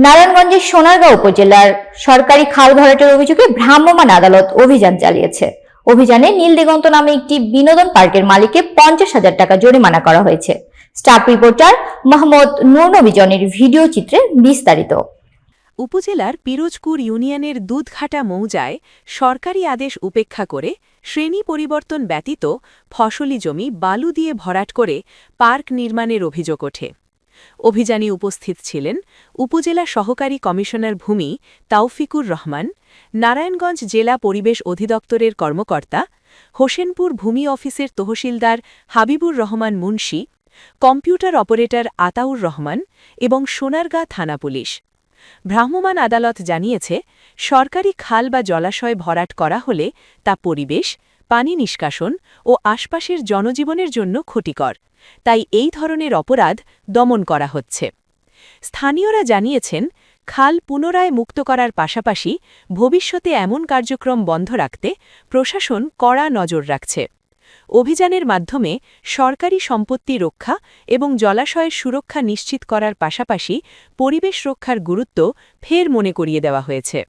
নারায়ণগঞ্জের সোনারগাঁও উপজেলার সরকারি খাল ভরাটের অভিযোগে ভ্রাম্যমাণ আদালত অভিযান চালিয়েছে। অভিযানে নীল দিগন্ত নামে একটি বিনোদন পার্কের মালিককে 50,000 টাকা জরিমানা করা হয়েছে। স্টাফ রিপোর্টার মোহাম্মদ নূর নবী জনের ভিডিও চিত্রে বিস্তারিত। উপজেলার পিরোজপুর ইউনিয়নের দুধঘাটা মৌজায় সরকারি আদেশ উপেক্ষা করে শ্রেণী পরিবর্তন ব্যতীত ফসলি জমি বালু দিয়ে ভরাট করে পার্ক নির্মাণের অভিযোগ ওঠে। অভিযানে উপস্থিত ছিলেন উপজেলা সহকারী কমিশনার ভূমি তাওফিকুর রহমান, নারায়ণগঞ্জ জেলা পরিবেশ অধিদপ্তরের কর্মকর্তা, হোসেনপুর ভূমি অফিসের তহসিলদার হাবিবুর রহমান মুন্সি, কম্পিউটার অপারেটর আতাউর রহমান এবং সোনারগাঁ থানা পুলিশ। ভ্রাম্যমাণ আদালত জানিয়েছে, সরকারি খাল বা জলাশয় ভরাট করা হলে তা পরিবেশ, পানি নিষ্কাশন ও আশপাশের জনজীবনের জন্য ক্ষতিকর, তাই এই ধরনের অপরাধ দমন করা হচ্ছে। স্থানীয়রা জানিয়েছেন, খাল পুনরায় মুক্ত করার পাশাপাশি ভবিষ্যতে এমন কার্যক্রম বন্ধ রাখতে প্রশাসন কড়া নজর রাখছে। অভিযানের মাধ্যমে সরকারি সম্পত্তি রক্ষা এবং জলাশয়ের সুরক্ষা নিশ্চিত করার পাশাপাশি পরিবেশ রক্ষার গুরুত্ব ফের মনে করিয়ে দেওয়া হয়েছে।